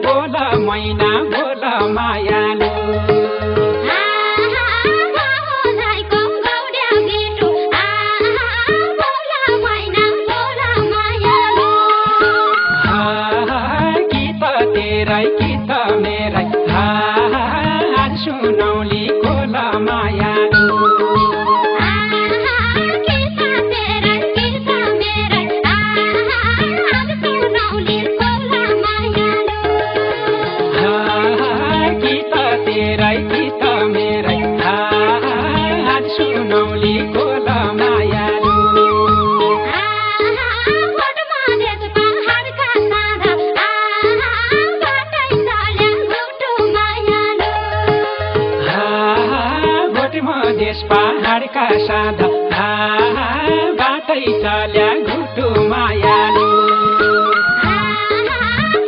बोल मैना बोल मायालु गीत तेरै गीत मेरै सुनौली कोल मायालु गीत तेरै गीत मेरै सुनौली कोल मायालु देश पहाडका साधा बाटै चल्या घुटु मायालु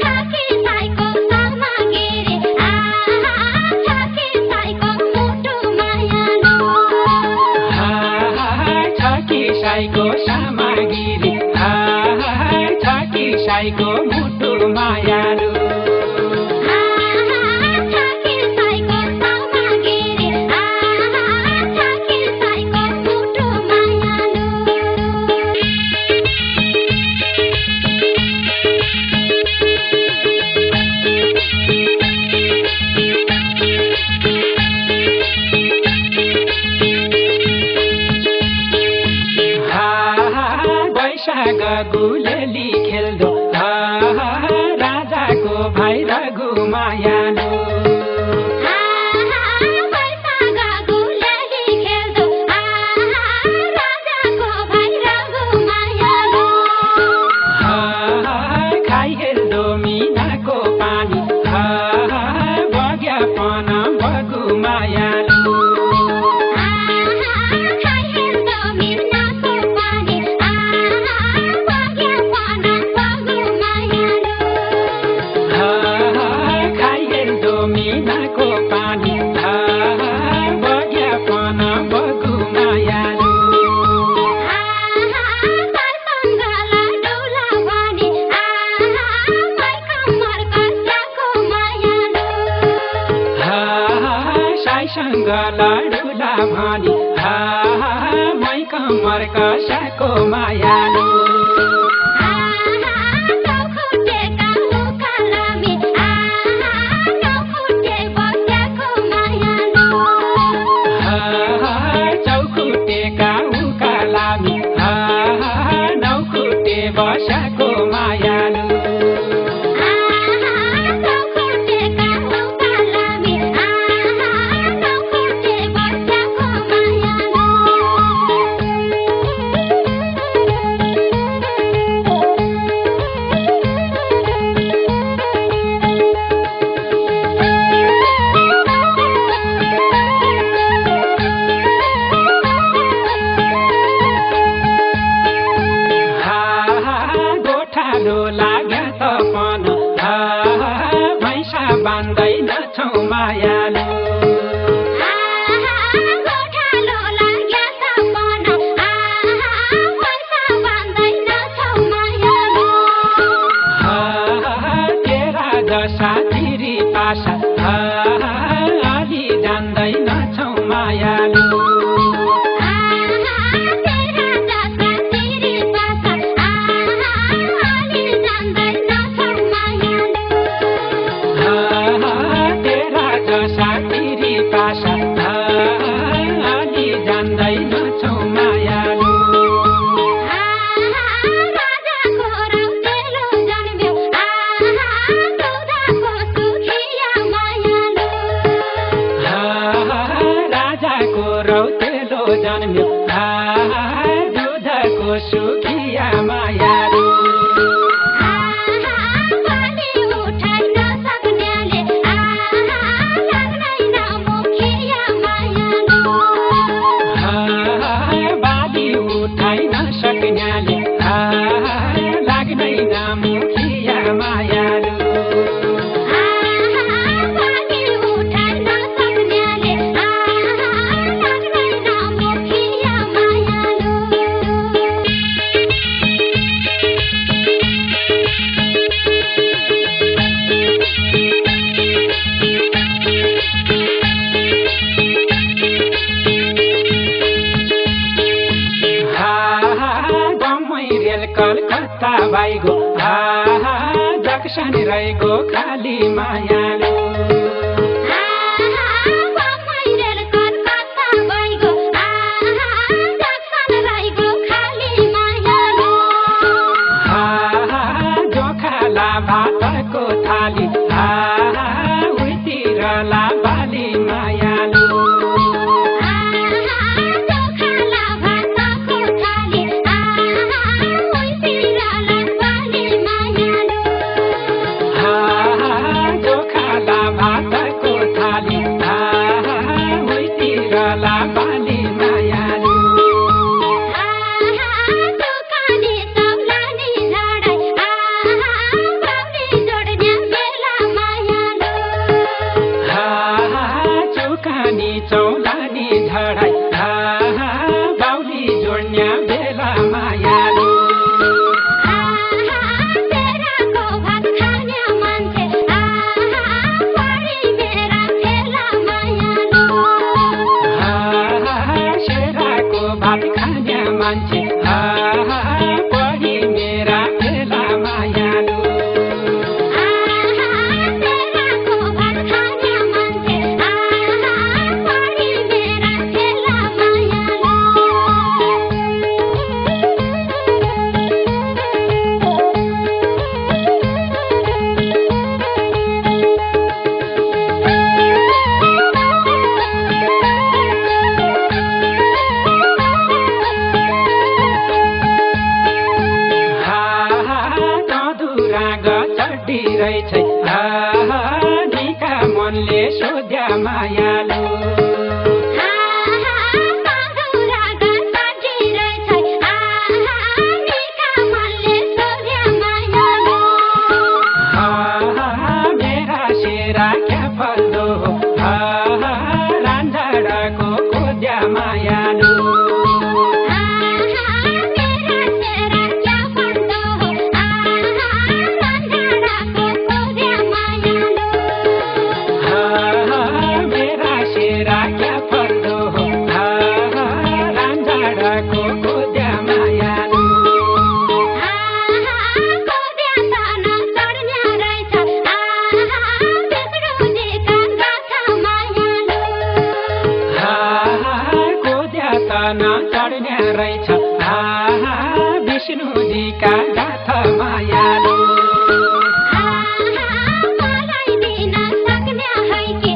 छकी साईको सामागिरी छकी साईको मुटु मायालु गुलेली खेल्दो राजाको भाइ रघु मायालु खाइहेल्दो मिनाको पानी बग्यापन बगु मायालु मिनाको पानी बग्यापन बगु मायालु साईसँग लडुला भनी मै कमर कसाको मायालु बसाको मायालु लाग्या तपन भैँसा बान्दैन छौ मायालु तेरा जसा तिरी पासा अलि जान्दैन छौ मायालु अलि जान्दैन छौ मायालु राजाको रौतेलो जन्म्यो दुधको सुखिया मायालु सक्नेले लाग्दैन मुखिया मायालु दर्शन रहेको खाली मायालु जोखाला भातको थाली उतिर ला बाली मायालु जोखाला भातको थाली उतिर ला बाली मायालु चौलानी झडाई बाउली जोड्ने बेला मायालु शेराको भात खाने मान्छे पढी मेरा बेला मायालु रहेछ निका मनले सोध्या मायालु मेरा शेरा क्या फल्दो रान्झाडाको खोज्या मायालु चढ्ने रहेछ विष्णुजीका गाथा मायालु मलाई दिन सक्ने है कि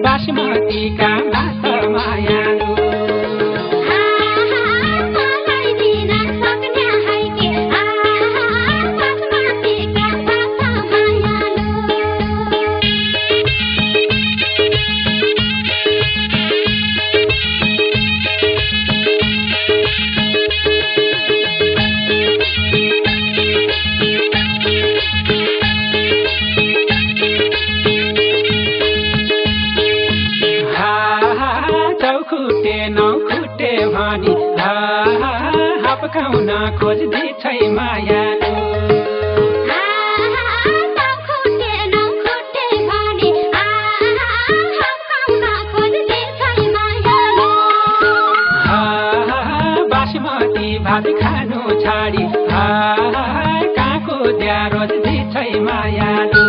बासमतीका गाथा मायालु नौखुट्टे भनी हप्काउन खोज्दैछ मायालु बासमती भात खानु छाडी काको द्या रोज्दैछ मायालु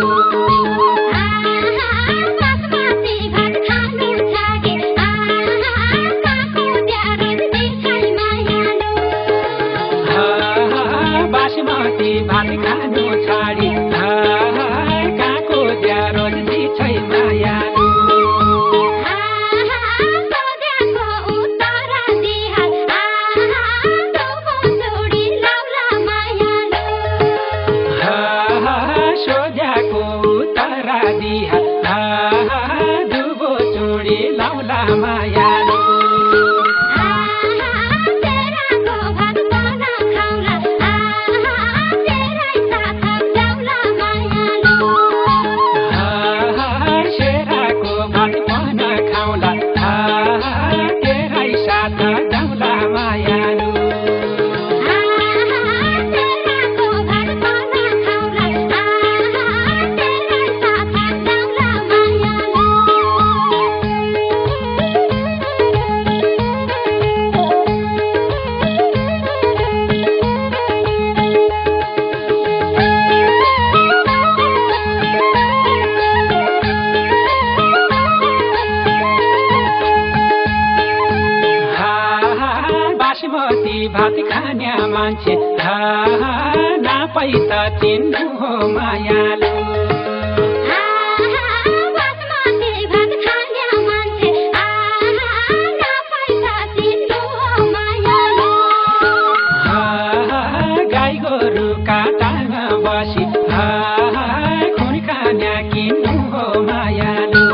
बासमती भात खानु छाडी काको द्या रोज्दैछ मायालु सोध्याको उतारा दिहा दुबो चोडी लाउला मायालु भात खान्या मान्छे नापाई त चिन्नु हो मायालु गाई गोरु काटामा बसी खुन खान्या किन्नु हो मायालु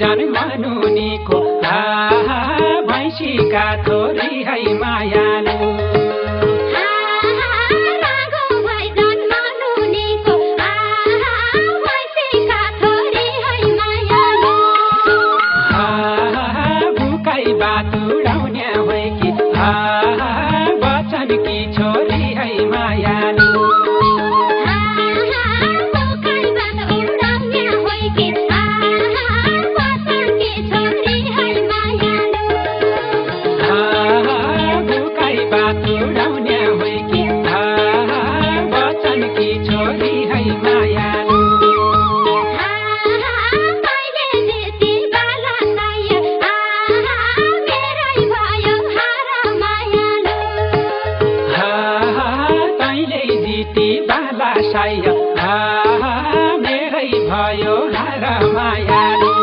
जन्मनुनीको भैँसीका थोरी है मायालु भुकाई बात उडाउने होइ कि बचनकी छोरी है मायालु मेरै भयो हार मायालु